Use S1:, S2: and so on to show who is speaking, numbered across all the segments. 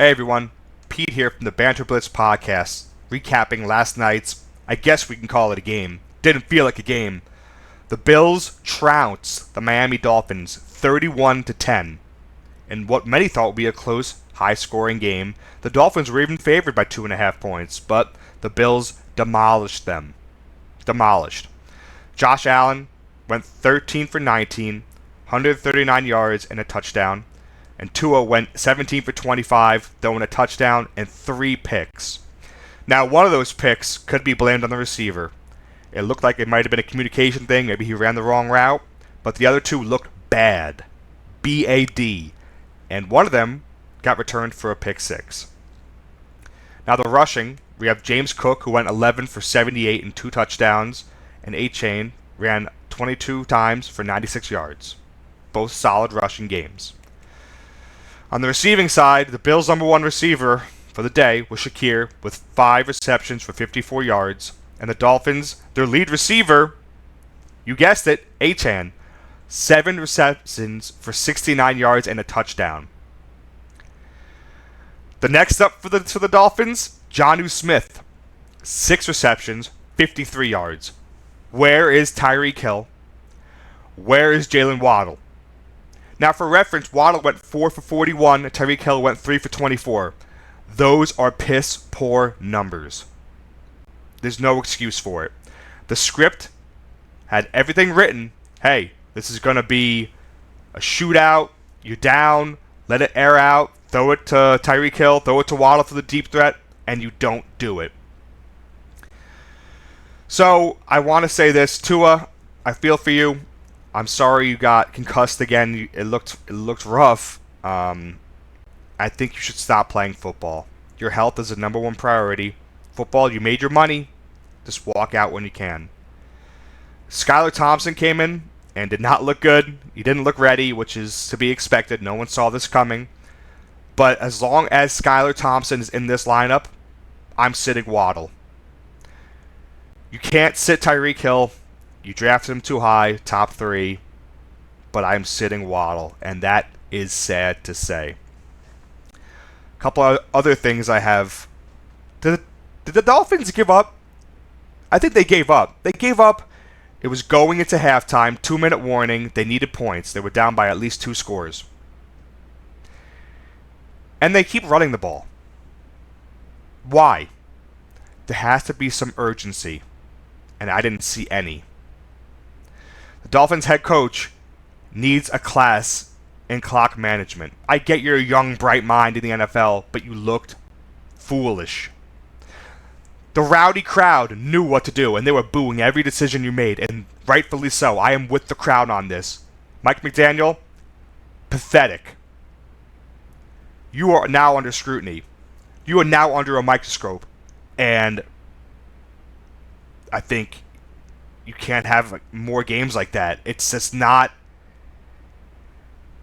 S1: Hey everyone, Pete here from the Banter Blitz Podcast, recapping last night's, I guess we can call it a game. Didn't feel like a game. The Bills trounced the Miami Dolphins 31-10 in what many thought would be a close, high-scoring game. The Dolphins were even favored by 2.5 points, but the Bills demolished them. Josh Allen went 13 for 19, 139 yards and a touchdown. And TUA went 17 for 25, throwing a touchdown and 3 picks. Now, one of those picks could be blamed on the receiver. It looked like it might have been a communication thing. Maybe he ran the wrong route. But the other 2 looked bad. B-A-D. And one of them got returned for a pick 6. Now, the rushing, we have James Cook, who went 11 for 78 and 2 touchdowns. And A-Chain ran 22 times for 96 yards. Both solid rushing games. On the receiving side, the Bills' number 1 receiver for the day was Shakir with 5 receptions for 54 yards. And the Dolphins, their lead receiver, you guessed it, A-Chan, 7 receptions for 69 yards and a touchdown. The next up for the Dolphins, Jonnu Smith, 6 receptions, 53 yards. Where is Tyreek Hill? Where is Jalen Waddle? Now, for reference, Waddle went 4 for 41, and Tyreek Hill went 3 for 24. Those are piss-poor numbers. There's no excuse for it. The script had everything written. Hey, this is going to be a shootout. You're down. Let it air out. Throw it to Tyreek Hill. Throw it to Waddle for the deep threat. And you don't do it. So, I want to say this. Tua, I feel for you. I'm sorry you got concussed again. It looked rough. I think you should stop playing football. Your health is the number 1 priority. Football, you made your money. Just walk out when you can. Skylar Thompson came in and did not look good. He didn't look ready, which is to be expected. No one saw this coming. But as long as Skylar Thompson is in this lineup, I'm sitting Waddle. You can't sit Tyreek Hill. You drafted him too high, top 3, but I'm sitting Waddle, and that is sad to say. A couple of other things I have. Did the Dolphins give up? I think they gave up. They gave up. It was going into halftime, 2-minute warning. They needed points. They were down by at least 2 scores. And they keep running the ball. Why? There has to be some urgency, and I didn't see any. The Dolphins head coach needs a class in clock management. I get you're a young, bright mind in the NFL, but you looked foolish. The rowdy crowd knew what to do, and they were booing every decision you made, and rightfully so. I am with the crowd on this. Mike McDaniel, pathetic. You are now under scrutiny. You are now under a microscope, and I think you can't have more games like that. It's just not.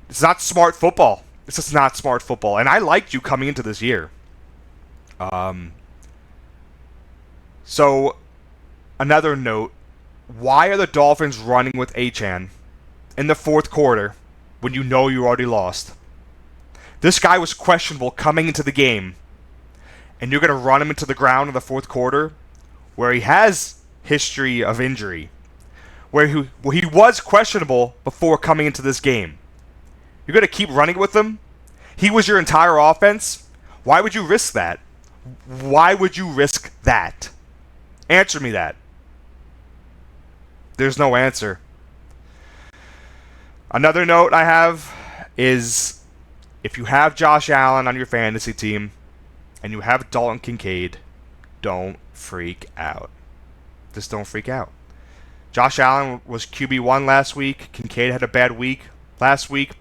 S1: It's not smart football. It's just not smart football. And I liked you coming into this year. So, another note: why are the Dolphins running with A-Chan in the 4th quarter when you know you already lost? This guy was questionable coming into the game, and you're going to run him into the ground in the 4th quarter, where he has history of injury, where he was questionable before coming into this game. You're going to keep running with him? He was your entire offense? Why would you risk that? Why would you risk that? Answer me that. There's no answer. Another note I have is if you have Josh Allen on your fantasy team and you have Dalton Kincaid, don't freak out. Just don't freak out. Josh Allen was QB1 last week. Kincaid had a bad week last week,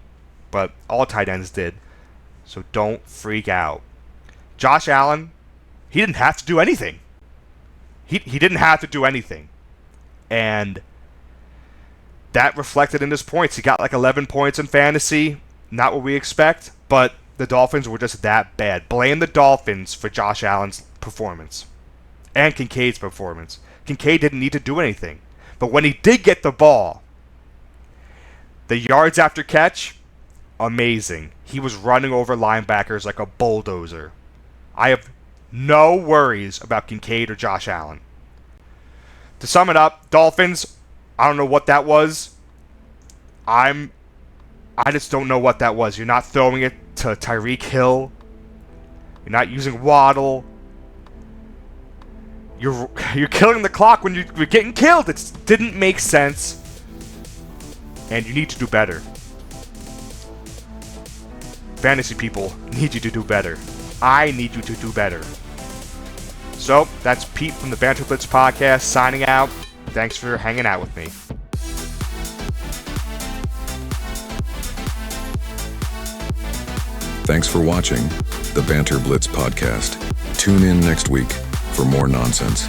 S1: but all tight ends did. So don't freak out. Josh Allen, he didn't have to do anything. He didn't have to do anything. And that reflected in his points. He got like 11 points in fantasy. Not what we expect, but the Dolphins were just that bad. Blame the Dolphins for Josh Allen's performance and Kincaid's performance. Kincaid didn't need to do anything. But when he did get the ball, the yards after catch, amazing. He was running over linebackers like a bulldozer. I have no worries about Kincaid or Josh Allen. To sum it up, Dolphins, I don't know what that was. I just don't know what that was. You're not throwing it to Tyreek Hill. You're not using Waddle. You're killing the clock when you're getting killed. It didn't make sense. And you need to do better. Fantasy people need you to do better. I need you to do better. So, that's Pete from the Banter Blitz Podcast signing out. Thanks for hanging out with me.
S2: Thanks for watching the Banter Blitz Podcast. Tune in next week for more nonsense.